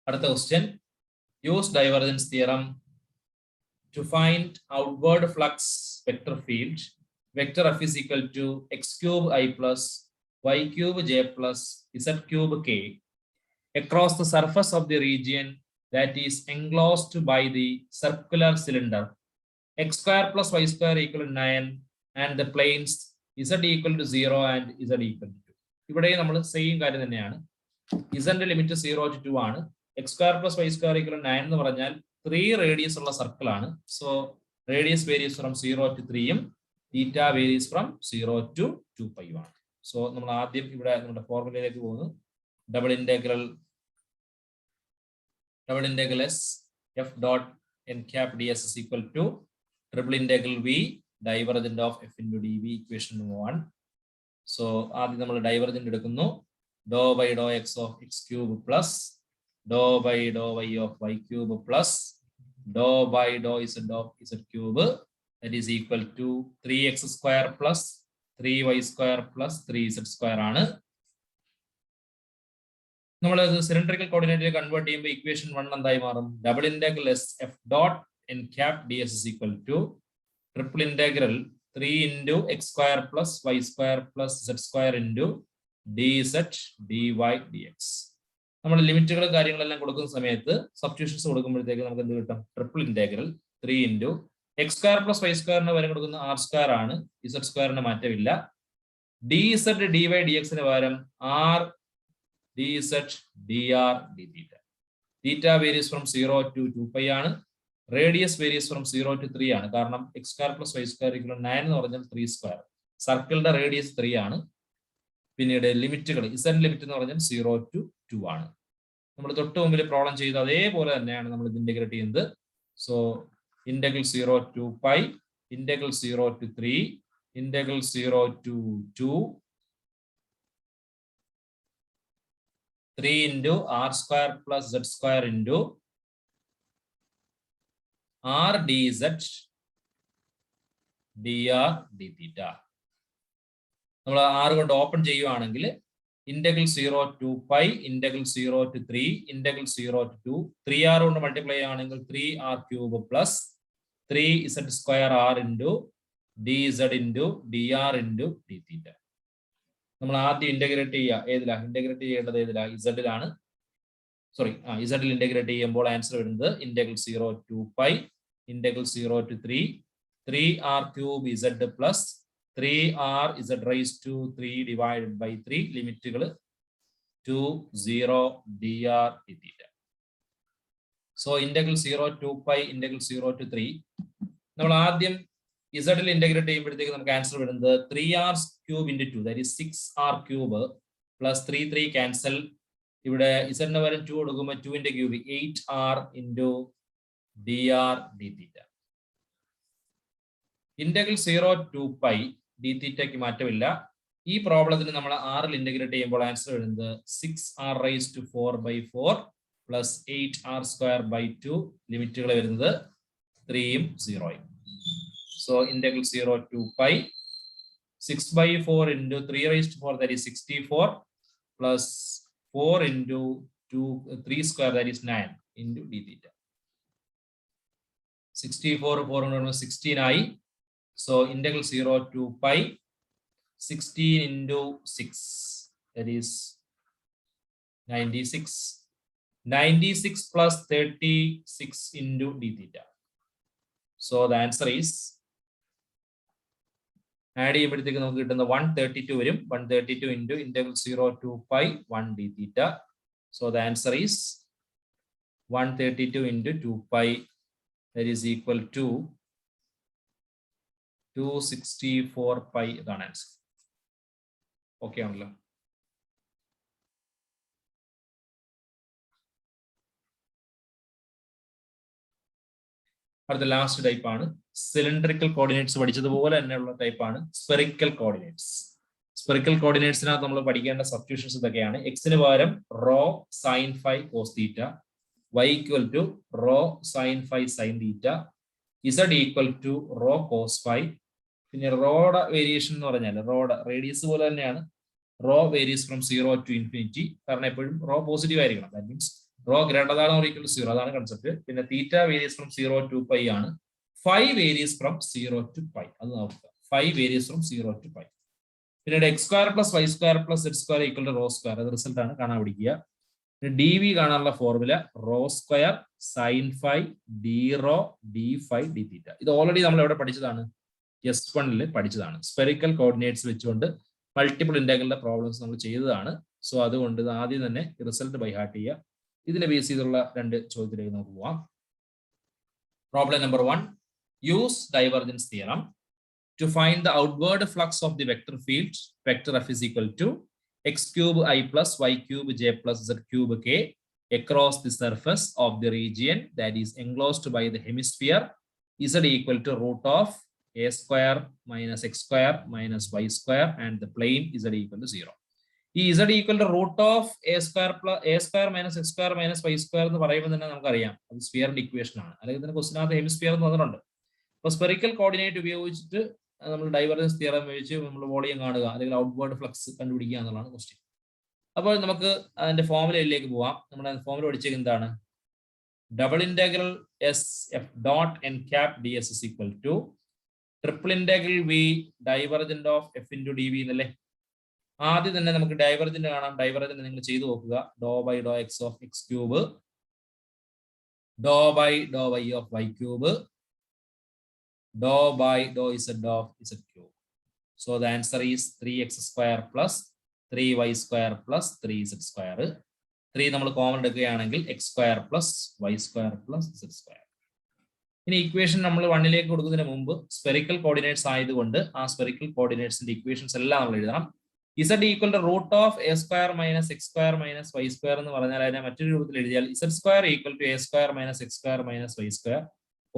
അടുത്ത question. Use divergence theorem to find outward flux vector field. Vector f is equal to x cube I plus y cube j plus z cube k across the surface of the region that is enclosed by the circular cylinder x square plus y square equal to 9 and the planes z equal to 0 and z equal to 2. ഇവിടെ നമ്മൾ same കാര്യം തന്നെയാണ്. z limit 0 to 2 ആണ്. x square plus y square equal to 9 എന്ന് പറഞ്ഞാൽ 3 radius ഉള്ള circle ആണ്. So radius varies from 0 to 3 ഉം theta varies from 0 to 2 pi ആണ്. സോ നമ്മൾ ആദ്യം ഇവിടെ നമ്മുടെ ഫോർമുലയിലേക്ക് പോകുന്നു. Double integral S F dot N cap D S is equal to triple integral V divergent of F into D V equation 1. So ആദ്യം നമ്മൾ ഡൈവർജന്റ് എടുക്കുന്നു. Dou by Dr X of X cube plus dou by dou y of y cube plus dou by dou z of z cube, that is equal to 3x square plus 3y square plus 3z square ആണ്. നമ്മൾ cylindrical കോർഡിനേറ്റിൽ convert ചെയ്യുമ്പോൾ equation 1 എന്തായി മാറും? Double integral S F dot N cap D S is equal to triple integral 3 into x square plus y square plus z square into dz dy dx. നമ്മൾ ലിമിറ്റുകളും കാര്യങ്ങളെല്ലാം കൊടുക്കുന്ന സമയത്ത് സബ്സ്റ്റിറ്റ്യൂഷൻസ് കൊടുക്കുമ്പോഴത്തേക്ക് നമുക്ക് എന്ത് കിട്ടും? Triple integral 3 into x square plus y square പകരം കൊടുക്കുന്ന r square ആണ്, z square മാറ്റമില്ല. dz dy dx പകരം r dz dr d theta. theta varies from 0 to 2 pi ആണ്. radius varies from 0 to 3 ആണ്. കാരണം x square plus y square equal to 9 എന്ന് പറഞ്ഞാൽ 3 square. സർക്കിളിന്റെ റേഡിയസ് 3 ആണ്. പിന്നീട് ലിമിറ്റുകൾ z ലിമിറ്റ് എന്ന് പറഞ്ഞാൽ 0 to 2 ആണ്. നമ്മൾ തൊട്ട് മുമ്പിൽ പ്രോബ്ലം ചെയ്ത അതേപോലെ തന്നെയാണ് നമ്മൾ ഇത് ഇന്റഗ്രേറ്റ് ചെയ്യുന്നത്. So integral 0 to pi, integral 0 to 3, integral 0 to 2, 3 into r square plus z square into r dz dr d theta. നമ്മൾ r കൊണ്ട് ഓപ്പൺ ചെയ്യുവാണെങ്കിൽ integral 0 to pi, integral 0 to 3, integral 0 to 2, 3r കൊണ്ട് multiply ആണെങ്കിൽ 3r cube plus 3z square r into dz into dr into d theta. നമ്മൾ ആദ്യം integrate ചെയ്യുക ഏതിലാ? Integrate ചെയ്യേണ്ടത് ഏതിലാ? ഇസഡിലാണ്. Sorry, ഇസഡിൽ integrate ചെയ്യുമ്പോൾ ആൻസർ വരുന്നത് integral 0 to pi, integral 0 to 3, 3r cube z plus 3r z raised to 3 divided by 3 ലിമിറ്റുകൾ 2 0 dr d theta. So integral 0 to pi, integral 0 to 3 നമ്മൾ ആദ്യം z ൽ ഇന്റഗ്രേറ്റ് ചെയ്യുമ്പോഴത്തേക്ക് നമുക്ക് ആൻസർ വരുന്നത് 3r cube into 2, that is 6r cube plus 3 cancel. ഇവിടെ z ന് പകരം 2 കൊടുക്കുമ്പോൾ 2 ന്റെ cube 8r into dr d theta. Integral 0 to pi d തീറ്റയ്ക്ക് മാറ്റമില്ല. ഈ പ്രോബ്ലത്തിന് നമ്മൾ r ൽ ഇന്റഗ്രേറ്റ് ചെയ്യുമ്പോൾ ആൻസർ വരുന്നത് 6r raised to 4/4 plus 8r square by 2 ലിമിറ്റുകൾ വരുന്നത് 3 ഉം 0 ഉം. So So integral 0 to pi 6/4 into 3 raised to 4, that is 64, plus 4 into 3 square, that is 9 into d theta. 64 416 I. So integral 0 to pi 16 into 6, that is 96. 96 plus 36 into d theta. So the answer is, add ചെയ്യുമ്പോഴത്തേക്ക് നമുക്ക് കിട്ടുന്ന 132 വരും. 132 into integral 0 to pi 1 d theta. So the answer is 132 into 2 pi, that is equal to 264 pi. ഇതാണ് answer. Okay ആണല്ലോ. അടുത്ത last type ആണ് cylindrical coordinates. പഠിച്ചതുപോലെ തന്നെയുള്ള type ആണ് സ്പെറിക്കൽ കോർഡിനേറ്റ്സ്. സ്പെറിക്കൽ കോർഡിനേറ്റ്സിനകത്ത് നമ്മൾ പഠിക്കേണ്ട സബ്സ്റ്റിറ്റ്യൂഷൻസ് ഇതൊക്കെയാണ്. എക്സിന് പകരം rho sine phi cos theta, y equal to rho sine phi sine theta, z equal to rho cos phi. പിന്നെ റോയുടെ വേരിയേഷൻ എന്ന് പറഞ്ഞാൽ റോഡ് റേഡിയസ് പോലെ തന്നെയാണ്. Rho varies from 0 to infinity, കാരണം എപ്പോഴും റോ പോസിറ്റീവ് ആയിരിക്കണം. That means rho greater than or equal to 0, അതാണ് കൺസെപ്റ്റ്. പിന്നെ theta varies from 0 to pi ആണ്. Phi varies from 0 to pi, അത് നോക്കുക. Phi varies from 0 to pi. പിന്നീട് X square plus Y square plus z square equal to rho square, അത് result ആണ്, കാണാൻ പിടിക്കുക. ഡി വി കാണാനുള്ള formula rho square sine phi d rho d phi d theta. ഇത് already നമ്മൾ എവിടെ പഠിച്ചതാണ്? S1 പഠിച്ചതാണ്. സ്പെറിക്കൽ കോർഡിനേറ്റ്സ് വെച്ചുകൊണ്ട് മൾട്ടിപ്പിൾ ഇന്റഗ്രലിന്റെ പ്രോബ്ലംസ് നമ്മൾ ചെയ്തതാണ്. സോ അതുകൊണ്ട് ഇത് ആദ്യം തന്നെ റിസൾട്ട് ബൈ ഹാർട്ട് ചെയ്യുക. ഇതിനെ ബേസ് ചെയ്തുള്ള രണ്ട് ചോദ്യത്തിലേക്ക് നമുക്ക് പോവാം. Problem number 1, use divergence theorem to find the outward flux of the vector field. Vector F is equal to x cube I plus y cube j plus z cube k across the surface of the region that is enclosed by the hemisphere z equal to root of a square minus x square minus y square and the plane z equal to 0. ഈ z equal to root of a square minus x square minus y square എന്ന് പറയുമ്പോൾ തന്നെ നമുക്കറിയാം അത് സ്ഫിയറിന്റെ equation ആണ്. അല്ലെങ്കിൽ തന്നെ ക്വസ്റ്റിനകത്ത് hemisphere എന്ന് പറഞ്ഞിട്ടുണ്ട്. അപ്പോൾ സ്പെറിക്കൽ കോർഡിനേറ്റ് ഉപയോഗിച്ചിട്ട് നമ്മൾ ഡൈവർജൻസ് തിയറം ഉപയോഗിച്ച് നമ്മൾ വോളിയം കാണുക അല്ലെങ്കിൽ ഔട്ട്വേർഡ് ഫ്ലക്സ് കണ്ടുപിടിക്കുക എന്നുള്ളതാണ് ക്വസ്റ്റ്യൻ. അപ്പോൾ നമുക്ക് അതിന്റെ ഫോർമുലയിലേക്ക് പോവാം. നമ്മുടെ ഫോർമുല പഠിച്ചത് എന്താണ്? Double integral S F dot N cap D S is equal to triple integral V divergent of F into D V എന്നല്ലേ. ആദ്യം തന്നെ നമുക്ക് ഡൈവർജന്റ് കാണാം. ഡൈവർജന്റ് നിങ്ങൾ ചെയ്തു നോക്കുക. Dou by Dr X of X cube, dou by Dr Y of Y cube, dou by dou z of z cube. So the answer is 3x square plus 3y square plus 3z square. 3 നമ്മൾ common എടുക്കുകയാണെങ്കിൽ x square plus y square plus z square. ഇനി equation നമ്മൾ 1ലേക്ക് കൊടുക്കുന്നതിന് മുമ്പ് spherical coordinates ആയതുകൊണ്ട് ആ spherical കോർഡിനേറ്റ്സിന്റെ equations എല്ലാം നമ്മൾ എഴുതണം. z equal to root of a square minus x square minus y square എന്ന് പറഞ്ഞാൽ അതിനെ മറ്റൊരു രൂപത്തിൽ എഴുതിയാൽ z square equal to a square minus x square minus y square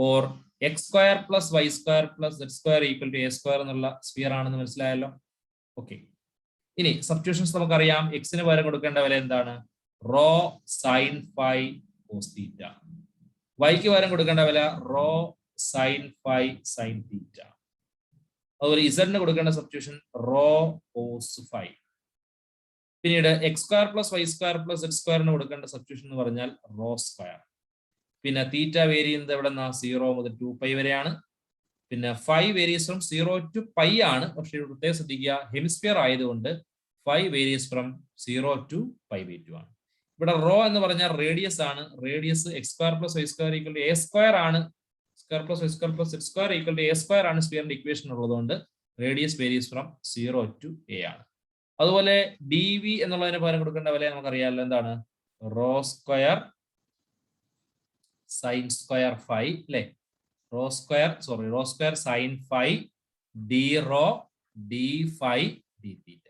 or x square plus y square plus z square equal to a square എന്നുള്ള sphere ആണെന്ന് മനസ്സിലായല്ലോ. Okay, ഇനി സബ്സ്റ്റിറ്റ്യൂഷൻസ് നമുക്കറിയാം. എക്സിന് പകരം കൊടുക്കേണ്ട വില എന്താണ്? Rho sine phi cos theta. വൈക്ക് പകരം കൊടുക്കേണ്ട വില rho sine phi sine theta. അതുപോലെ ഇസഡിന് കൊടുക്കേണ്ട സബ്സ്റ്റിറ്റ്യൂഷൻ റോ കോസ് ഫൈ. പിന്നീട് X square plus Y square plus zed സ്ക്വയറിന് കൊടുക്കേണ്ട സബ്സ്റ്റിറ്റ്യൂഷൻ എന്ന് പറഞ്ഞാൽ റോ സ്ക്വയർ. പിന്നെ തീറ്റ വേരി ചെയ്യുന്നത് എവിടെ നിന്നാ? 0 മുതൽ 2π വരെയാണ്. പിന്നെ ഫൈ വേരീസ് ഫ്രം 0 to π ആണ്. പക്ഷെ പ്രത്യേകം ശ്രദ്ധിക്കുക, ഹെമിസ്ഫിയർ ആയതുകൊണ്ട് ഫൈ വേരീസ് ഫ്രം 0 to π/2 ആണ്. ഇവിടെ റോ എന്ന് പറഞ്ഞാൽ റേഡിയസ് ആണ്. Radius x square plus Y square equal to A square ആണ്. Square plus Y square plus z square equal to A square ആണ് സ്ഫിയറിന്റെ ഇക്വേഷൻ ഉള്ളതുകൊണ്ട് radius varies from 0 to a ആണ്. അതുപോലെ ഡി വി എന്നുള്ളതിന് പകരം കൊടുക്കേണ്ട വില നമുക്കറിയാമല്ലോ. എന്താണ്? Rho square sine square phi അല്ലെ. Rho square sine phi d rho d phi d theta.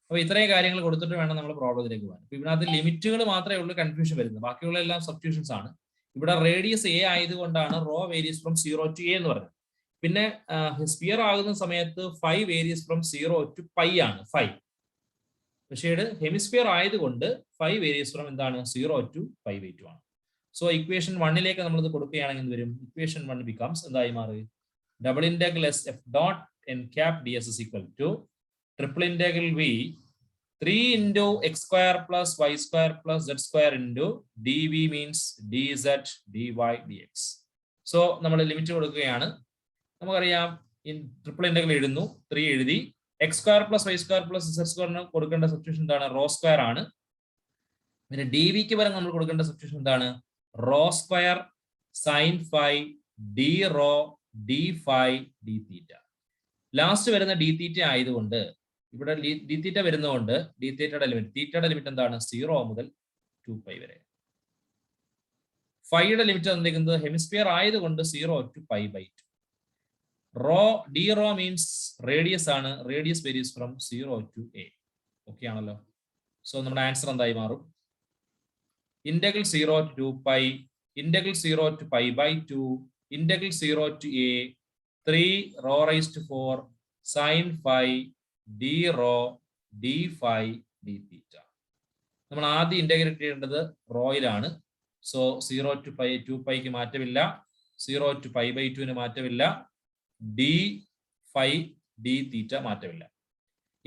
അപ്പൊ ഇത്രയും കാര്യങ്ങൾ കൊടുത്തിട്ട് വേണം നമ്മൾ പ്രോബ്ലത്തിലേക്ക് പോകാൻ. അപ്പൊ ഇതിനകത്ത് ലിമിറ്റുകൾ മാത്രമേ ഉള്ളൂ കൺഫ്യൂഷൻ വരുന്നത്. ബാക്കിയുള്ള എല്ലാം സബ്സ്റ്റിറ്റ്യൂഷൻസ് ആണ്. ഇവിടെ റേഡിയസ് എ ആയതുകൊണ്ടാണ് rho varies from 0 to a എന്ന് പറഞ്ഞത്. പിന്നെ സ്ഫിയർ ആകുന്ന സമയത്ത് ഫൈ വേരീസ് ഫ്രം 0 to π ആണ് ഫൈ. പക്ഷേ ഹെമിസ്ഫിയർ ആയതുകൊണ്ട് ഫൈ വേരീസ് ഫ്രം എന്താണ്? 0 to π/2 ആണ്. സോ ഇക്വേഷൻ 1ലേക്ക് നമ്മൾ ഇത് കൊടുക്കുകയാണെങ്കിൽ എന്ത് വരും? ഇക്വേഷൻ 1 ബിക്കംസ് എന്തായി മാറി? double integral s f dot n cap ds is equal to triple integral v 3 into x square plus y square plus z square into dv means dz dy dx. So നമ്മൾ limit കൊടുക്കുകയാണ്. നമുക്കറിയാം triple integral എഴുതുന്നു, 3 എഴുതി, X square plus Y square plus z സ്ക്വയറിന് കൊടുക്കേണ്ട substitution എന്താണ്? Rho square ആണ്. പിന്നെ ഡി വിക്ക് പകരം നമ്മൾ കൊടുക്കേണ്ട സബ്സ്റ്റിറ്റ്യൂഷൻ എന്താണ്? Rho square sine phi d rho d phi d theta. Last വരുന്ന ഡി തീറ്റ ആയതുകൊണ്ട് ഇവിടെ ഡി തീറ്റ വരുന്നതുകൊണ്ട് ഡി തീറ്റയുടെ ലിമിറ്റ് എന്താണ്? 0 മുതൽ 2π വരെ. ഫൈയുടെ ലിമിറ്റ് തന്നിരിക്കുന്നത് ഹെമിസ്ഫിയർ ആയതുകൊണ്ട് 0 to π/2. Rho d rho means radius ആണ്. Radius varies from 0 to a. Okay ആണല്ലോ. സോ നമ്മുടെ ആൻസർ എന്തായി മാറും? Integral 0 to 2π, integral 0 to π/2, integral 0 to a, 3 rho raise to 4 sine phi d rho d phi d theta. നമ്മൾ ആദ്യം integrate ചെയ്യേണ്ടത് റോയിലാണ്. So 0 to 2πക്ക് മാറ്റമില്ല, 0 to π/2ന് മാറ്റമില്ല, ഡി ഫൈ ഡി തീറ്റ മാറ്റമില്ല.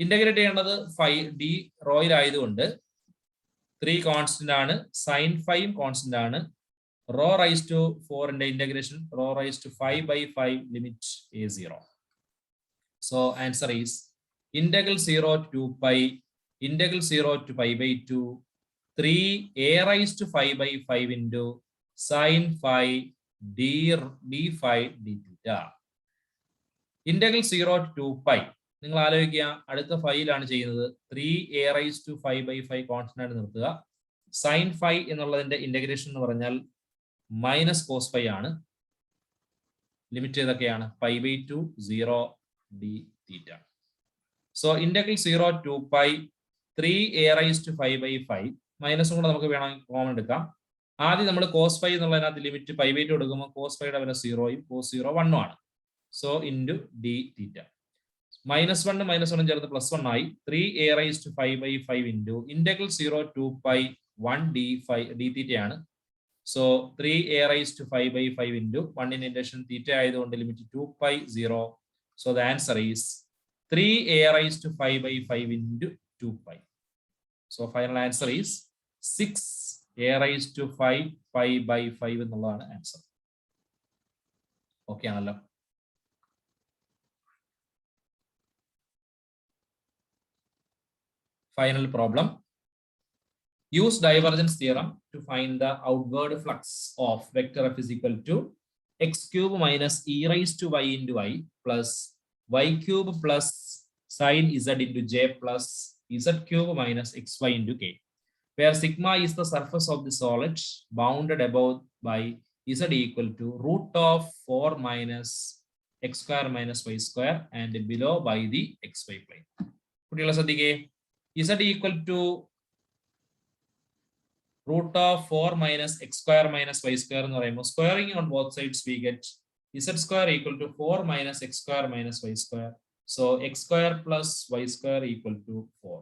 ഇന്റഗ്രേറ്റ് ചെയ്യേണ്ടത് ഫൈ ഡി റോയിലായതുകൊണ്ട് 3 കോൺസ്റ്റന്റ് ആണ്, സൈൻ ഫൈയും കോൺസ്റ്റന്റ് ആണ്. റോ റൈസ് ടു 4ന്റെ integration rho raise to 5/5 limit a0. So answer is integral 0 to 2π, integral 0 to π/2, 3 a raised to 5/5 into sin phi d phi d theta. Integral 0 to 2π നിങ്ങൾ ആലോചിക്കുക, അടുത്ത ഫൈയിലാണ് ചെയ്യുന്നത്. 3 a raised to 5/5 constant ആയിട്ട് നിർത്തുക. sin phi എന്നുള്ളതിന്റെ integration എന്ന് പറഞ്ഞാൽ minus cos phi ആണ്. ലിമിറ്റ് ഏതൊക്കെയാണ്? π/2 0 d theta. So integral 0 to 2π 3 a raised to 5/5 മൈനസും കൂടെ നമുക്ക് വേണമെങ്കിൽ കോമൺ എടുക്കാം. ആദ്യം നമ്മൾ കോസ് ഫൈ എന്നുള്ളതിനകത്ത് ലിമിറ്റ് π/2 എടുക്കുമ്പോൾ കോസ് ഫൈയുടെ വില 0യും കോസ് 0 1 ആണ്. സോ ഇൻറ്റു ഡി തീറ്റ. -1 -1 ചേർത്ത് +1 ആയി. 3 a raised to 5/5 into integral 0 to 2π 1 d theta ആണ്. So 3 a raised to 5/5 into 1 integration theta ആയതുകൊണ്ട് limit 2π 0. So the answer is 3 a raised to 5/5 into 2π. So final answer is 6 a raised to 5 π/5 എന്നുള്ളതാണ് answer. Okay ആണല്ലോ. Final problem. Use divergence theorem to find the outward flux of vector f is equal to x cube minus e raised to y into I plus y cube plus sin z into j plus z cube minus xy into k, where sigma is the surface of the solid bounded above by z equal to root of 4 minus x square minus y square and below by the xy plane. കുട്ടികളെ ശ്രദ്ധിക്കേ, z equal to root of 4 minus x square minus y square എന്ന് പറയുമ്പോൾ squaring on both sides we get z square equal to 4 minus x square minus y square. So x square plus y square equal to 4.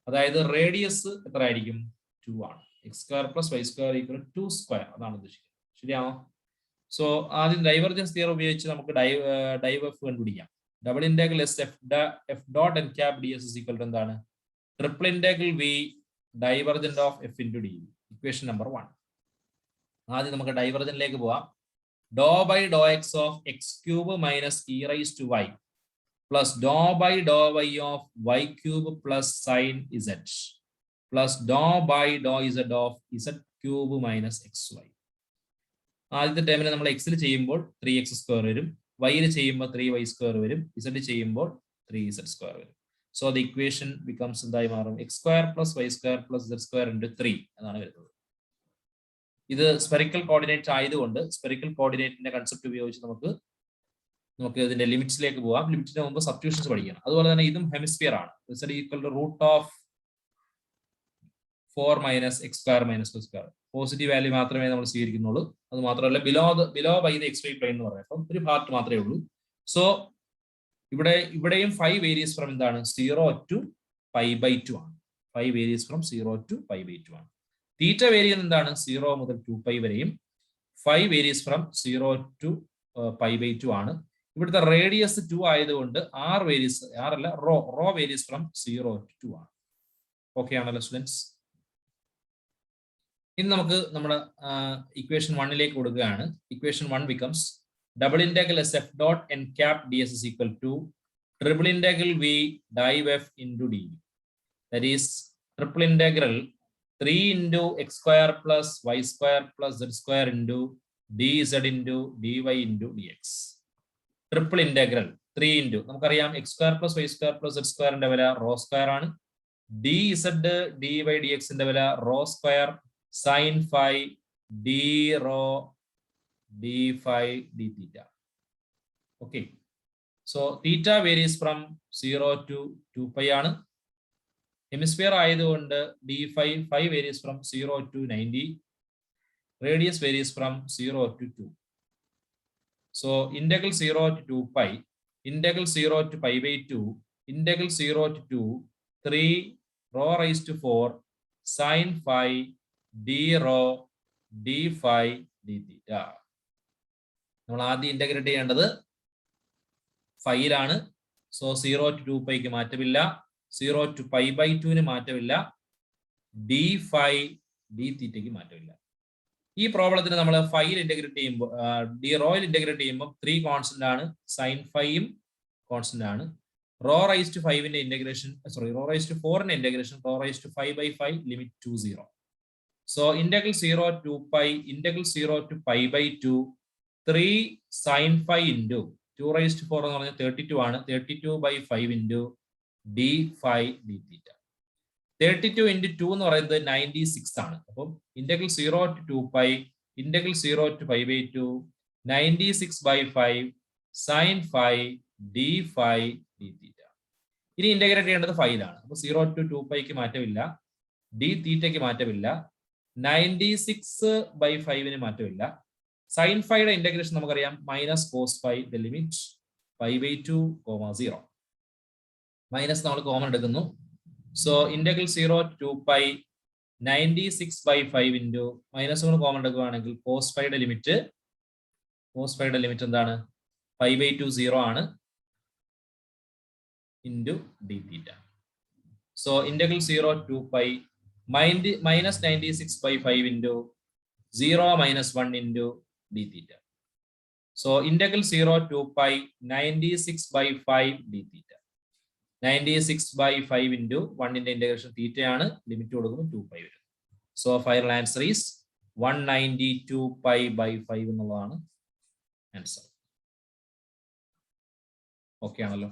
അതായത് radius എത്ര ആയിരിക്കും? 2 ആണ്. x square plus y square equal to 2 square അതാണ് ഉദ്ദേശിക്കുന്നത്. ശരിയാണോ? So ആദ്യം divergence theorem ഉപയോഗിച്ച് നമുക്ക് ഡൈവ് എഫ് കണ്ടുപിടിക്കാം. Double integral S F dot N cap D s equal to എന്താണ്? Triple integral V divergent of F into D V. Equation number 1. ആദ്യം നമുക്ക് ഡൈവർജന്റിലേക്ക് പോവാം. Dou by Dr X of X cube minus e raise to y plus dou by dou y of y cube plus sin z plus dou by dou z of z cube minus xy. ആദ്യത്തെ ടേമിനെ നമ്മൾ എക്സിൽ ചെയ്യുമ്പോൾ 3x² വരും, വൈയിൽ ചെയ്യുമ്പോൾ 3y² വരും, z ചെയ്യുമ്പോൾ 3z² വരും. So the equation becomes എന്തായി മാറും? x² plus y² plus z² into 3 എന്നാണ് വരുന്നത്. ഇത് സ്പെറിക്കൽ കോർഡിനേറ്റ് ആയതുകൊണ്ട് സ്പെറിക്കൽ കോർഡിനേറ്റിന്റെ കൺസെപ്റ്റ് ഉപയോഗിച്ച് നമുക്ക് ഇതിന്റെ ലിമിറ്റ്സിലേക്ക് പോവാം. ലിമിറ്റിന് മുമ്പ് സബ്സ്റ്റിറ്റ്യൂഷൻസ് പഠിക്കണം. അതുപോലെ തന്നെ ഇതും ഹെമിസ്ഫിയർ ആണ്. z equal to root of 4 minus x square minus y square. Positive value മാത്രമേ നമ്മൾ സ്വീകരിക്കുന്നുള്ളൂ. അത് മാത്രമല്ല below by the xy plane എന്ന് പറയുമ്പോൾ ഒരു പാർട്ട് മാത്രമേ ഉള്ളൂ. സോ ഇവിടെയും 5 വേരിയസ് ഫ്രം എന്താണ്? 0 to π/2 ആണ്. 5 വേരിയസ് ഫ്രം 0 to π/2 ആണ്. തീറ്റ വേരിയസ് എന്താണ്? 0 മുതൽ 2π വരെയും 5 വേരിയസ് ഫ്രം 0 to π/2 ആണ്. ഇവിടുത്തെ റേഡിയസ് 2 ആയതുകൊണ്ട് ആർ വേരീസ്, ആർ അല്ല റോ വേരീസ് ഫ്രം 0 to 2 ആണ്. ഓക്കെ ആണല്ലോ സ്റ്റുഡൻസ്? ഇനി നമുക്ക് നമ്മുടെ ഇക്വേഷൻ 1ലേക്ക് കൊടുക്കുകയാണ്. Equation 1 becomes double integral S F dot N cap D S is equal to triple integral V div F into D V. That is triple integral 3 into x square plus y square plus z square into dz into dy into dx. Triple integral 3 into നമുക്കറിയാം x square plus y square plus z square ന്റെ വില rho square ആണ്. dz dy dx ന്റെ വില rho square sin phi d rho d phi d theta. Okay, so theta varies from 0 to 2 pi ആണ്. Hemisphere ആയതുകൊണ്ട് d phi varies from 0 to 90. Radius varies from 0 to 2. So integral 0 to 2 pi, integral 0 to pi by 2, integral 0 to 2, 3 rho raised to 4 sin phi d rho d phi d theta. നമ്മൾ ആദ്യം integrate ചെയ്യേണ്ടത് ഫൈയിലാണ്. So 0 to 2 പൈക്ക് മാറ്റമില്ല, 0 to pi by 2 മാറ്റമില്ല, d phi d തീറ്റയ്ക്ക് മാറ്റമില്ല. ഈ പ്രോബ്ലത്തിന് നമ്മൾ ഫൈയിൽ ഇന്റഗ്രേറ്റ് ചെയ്യുമ്പോൾ ഡി റോയിൽ ഇന്റഗ്രേറ്റ് ചെയ്യുമ്പോൾ 3 കോൺസ്റ്റന്റ് ആണ്, സൈൻ ഫൈയും കോൺസ്റ്റന്റ് ആണ്. റോ റൈസ് ടു 5ന്റെ ഇന്റഗ്രേഷൻ, റോ റൈസ് ടു 4ന്റെ integration rho raise to 5 by 5 limit to 0. So integral 0 to pi, integral 0 to pi by 2, 3 sine phi into 2 raise to 4 എന്ന് പറഞ്ഞാൽ 32 ആണ്, 32 by 5 into d phi d theta. 32 into 2 എന്ന് പറയുന്നത് 96 ആണ്. അപ്പം integral 0 to 2 pi, integral 0 to pi by 2, 96 by 5 sin phi d phi d theta. ഇനി integrate ചെയ്യേണ്ടത് ഫൈയിലാണ്. അപ്പൊ 0 to 2 പൈക്ക് മാറ്റമില്ല, d തീറ്റയ്ക്ക് മാറ്റമില്ല, 96 by 5ന് മാറ്റമില്ല. സൈൻ ഫൈയുടെ ഇന്റഗ്രേഷൻ നമുക്കറിയാം minus cos phi the limit pi by 2, 0. Minus നമ്മൾ കോമൺ എടുക്കുന്നു. So integral 0 to 2 pi 96 by 5 into minus കൊണ്ട് കോമൺ എടുക്കുകയാണെങ്കിൽ കോസ് ഫൈയുടെ ലിമിറ്റ് എന്താണ്? പൈ ബൈ 2, 0 ആണ് into D theta. So integral 0 to 2 pi minus 96 by 5 into 0 minus 1 into D theta. So integral 0 to 2 pi 96 by 5 D theta. 96 by 5 into 1ന്റെ integration തീറ്റയാണ്, limit കൊടുക്കുമ്പോൾ 2 pi വരും. So final answer is 192 pi by 5 എന്നുള്ളതാണ് answer. Okay ആണല്ലോ?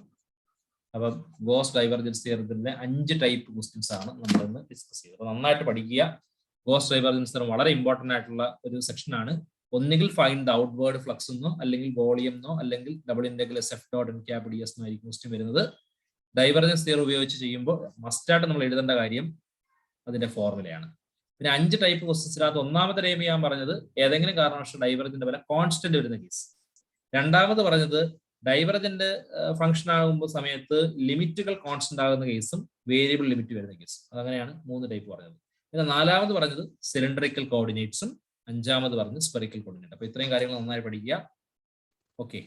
അപ്പം goes divergence തിയറത്തിന്റെ 5 type questions ആണ് നമ്മളിന്ന് discuss ചെയ്തത്. നന്നായിട്ട് പഠിക്കുക. ഗോസ് ഡൈവർജൻസ് തിയറം വളരെ ഇമ്പോർട്ടന്റ് ആയിട്ടുള്ള ഒരു സെക്ഷൻ ആണ്. ഒന്നുകിൽ ഫൈൻഡ് ദ ഔട്ട്വേർഡ് ഫ്ലക്സ് എന്നോ, അല്ലെങ്കിൽ വോളിയം എന്നോ, അല്ലെങ്കിൽ double integral S F dot N cap D S എന്നായിരിക്കും ക്വസ്റ്റ്യൻ വരുന്നത്. ഡൈവർജൻസ് തിയറി ഉപയോഗിച്ച് ചെയ്യുമ്പോൾ മസ്റ്റായിട്ട് നമ്മൾ എഴുതേണ്ട കാര്യം അതിന്റെ ഫോർമുലയാണ്. പിന്നെ 5 ടൈപ്പ് ക്വസ്റ്റ്യൻസിനകത്ത് ഒന്നാമത്തെ ടൈം ഞാൻ പറഞ്ഞത് ഏതെങ്കിലും കാരണവശാൽ ഡൈവർജന്റ് വില കോൺസ്റ്റന്റ് വരുന്ന കേസ്. രണ്ടാമത് പറഞ്ഞത് ഡൈവർജന്റ് ഫംഗ്ഷൻ ആകുമ്പോൾ സമയത്ത് ലിമിറ്റുകൾ കോൺസ്റ്റന്റ് ആകുന്ന കേസും വേരിയബിൾ ലിമിറ്റ് വരുന്ന കേസും. അതങ്ങനെയാണ് 3 ടൈപ്പ് പറഞ്ഞത്. പിന്നെ 4ാമത് പറഞ്ഞത് സിലിണ്ടറിക്കൽ കോർഡിനേറ്റ്സും, 5ാമത് പറഞ്ഞത് സ്പെറിക്കൽ കോർഡിനേറ്റ്. അപ്പൊ ഇത്രയും കാര്യങ്ങൾ നന്നായി പഠിക്കുക. ഓക്കെ.